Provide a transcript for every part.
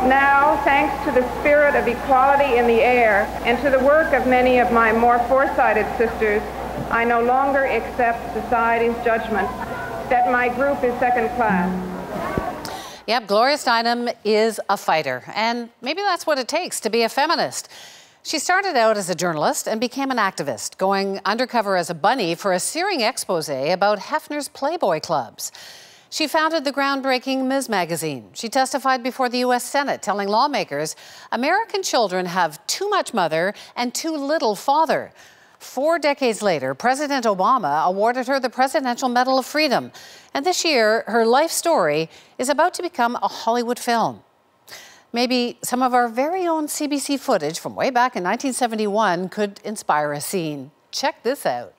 Now, thanks to the spirit of equality in the air and to the work of many of my more foresighted sisters, I no longer accept society's judgment that my group is second class. Yep, Gloria Steinem is a fighter, and maybe that's what it takes to be a feminist. She started out as a journalist and became an activist, going undercover as a bunny for a searing expose about Hefner's Playboy clubs. She founded the groundbreaking Ms. magazine. She testified before the U.S. Senate, telling lawmakers American children have too much mother and too little father. 4 decades later, President Obama awarded her the Presidential Medal of Freedom. And this year, her life story is about to become a Hollywood film. Maybe some of our very own CBC footage from way back in 1971 could inspire a scene. Check this out.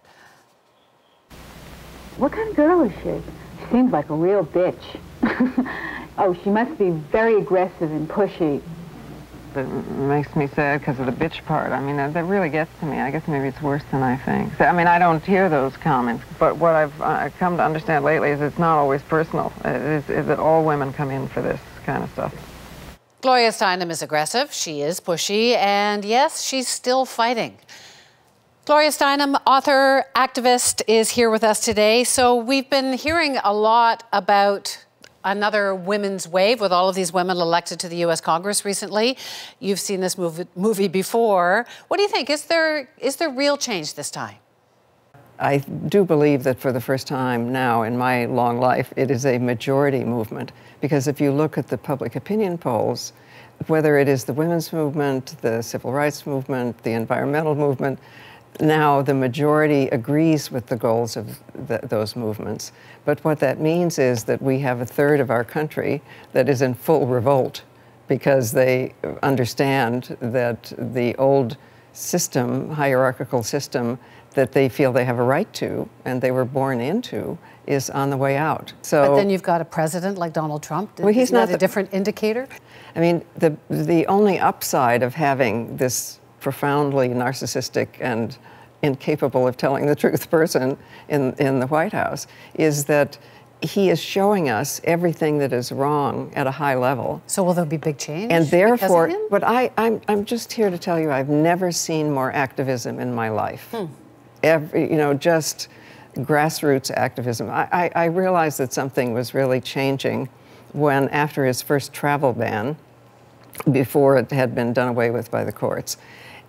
What kind of girl is she? She seems like a real bitch. Oh, she must be very aggressive and pushy. It makes me sad because of the bitch part. I mean, that really gets to me. I guess maybe it's worse than I think. I mean, I don't hear those comments, but what I've come to understand lately is it's not always personal. It is that all women come in for this kind of stuff. Gloria Steinem is aggressive, she is pushy, and yes, she's still fighting. Gloria Steinem, author, activist, is here with us today. So we've been hearing a lot about another women's wave with all of these women elected to the U.S. Congress recently. You've seen this movie before. What do you think? Is there real change this time? I do believe that for the first time now in my long life, it is a majority movement. Because if you look at the public opinion polls, whether it is the women's movement, the civil rights movement, the environmental movement, now the majority agrees with the goals of those movements. But what that means is that we have a third of our country that is in full revolt because they understand that the old system, hierarchical system, that they feel they have a right to and they were born into is on the way out. So, but then you've got a president like Donald Trump. Well, he's not a different indicator? I mean, the only upside of having this profoundly narcissistic and incapable of telling the truth person in the White House is that he is showing us everything that is wrong at a high level. So will there be big change? And therefore, but I'm just here to tell you, I've never seen more activism in my life. Just grassroots activism. I realized that something was really changing when, after his first travel ban, before it had been done away with by the courts,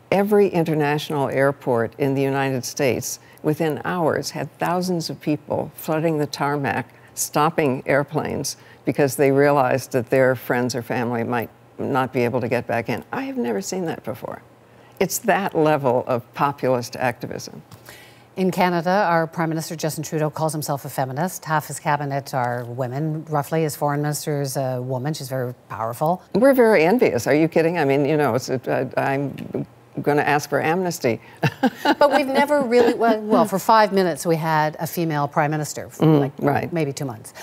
every international airport in the United States, within hours, had thousands of people flooding the tarmac, stopping airplanes because they realized that their friends or family might not be able to get back in. I have never seen that before. It's that level of populist activism. In Canada, our Prime Minister Justin Trudeau calls himself a feminist. Half his cabinet are women, roughly. His foreign minister is a woman. She's very powerful. We're very envious. Are you kidding? I mean, I'm going to ask for amnesty. But we've never really, well, for 5 minutes we had a female prime minister, for right. Maybe 2 months.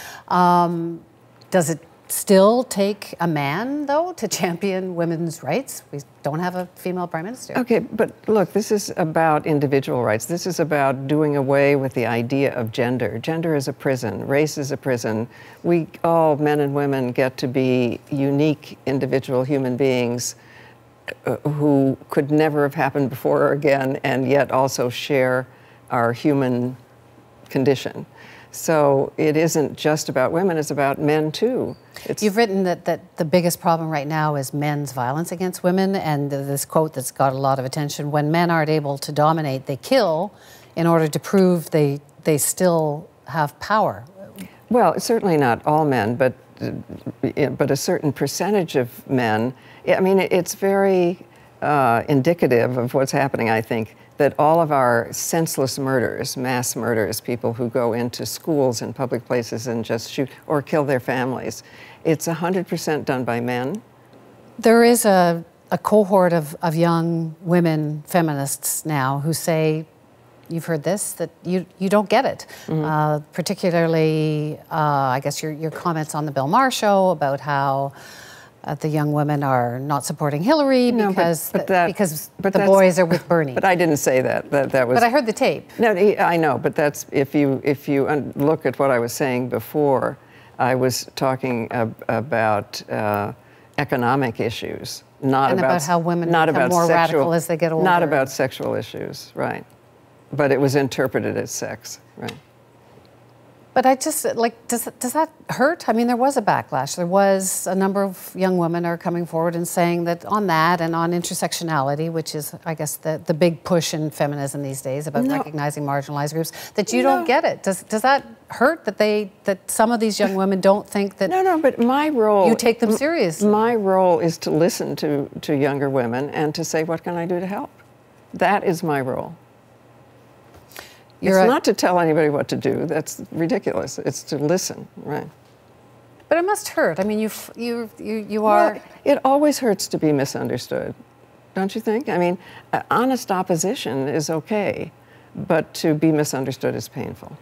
Does it still take a man, though, to champion women's rights? We don't have a female prime minister. Okay, but look, this is about individual rights. This is about doing away with the idea of gender. Gender is a prison. Race is a prison. We all, men and women, get to be unique individual human beings who could never have happened before or again, and yet also share our human condition. So it isn't just about women, it's about men too. You've written that the biggest problem right now is men's violence against women, and this quote that's got a lot of attention: when men aren't able to dominate, they kill in order to prove they still have power. Well, certainly not all men, but a certain percentage of men. I mean, it's very indicative of what's happening, I think, that all of our senseless murders, mass murders, people who go into schools and public places and just shoot or kill their families, it's 100% done by men. There is a cohort of young women feminists now who say, you've heard this, that you don't get it. Particularly, I guess your comments on the Bill Maher show about how the young women are not supporting Hillary because the boys are with Bernie. But I didn't say that. That was. But I heard the tape. No, I know. But that's if you look at what I was saying before, I was talking about economic issues, not and about how women become more radical as they get older. Not about sexual issues, right. But it was interpreted as sex, right. But I just, like, does that hurt? I mean, there was a backlash. There was a number of young women are coming forward and saying that on that and on intersectionality, which is, I guess, the big push in feminism these days about recognizing marginalized groups, that you don't get it. Does that hurt that some of these young women don't think that No, but my role... You take them seriously. My role is to listen to younger women and to say, what can I do to help? That is my role. It's not to tell anybody what to do. That's ridiculous. It's to listen, right? But it must hurt. I mean, you are... Well, it always hurts to be misunderstood, don't you think? I mean, honest opposition is okay, but to be misunderstood is painful.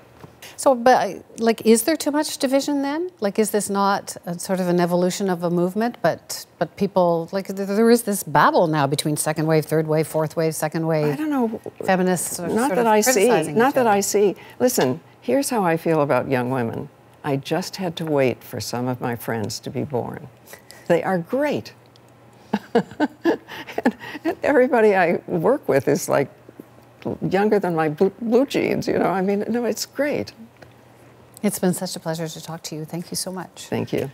So, but, like, is there too much division then? Like, is this not a sort of an evolution of a movement? But people, like, there is this battle now between second wave, third wave, fourth wave, second wave. I don't know. Feminists are not sort that of I see. criticizing Not each that other. I see. Listen, here's how I feel about young women. I just had to wait for some of my friends to be born. They are great. and everybody I work with is like younger than my blue jeans, you know. I mean, no, it's great. It's been such a pleasure to talk to you. Thank you so much. Thank you.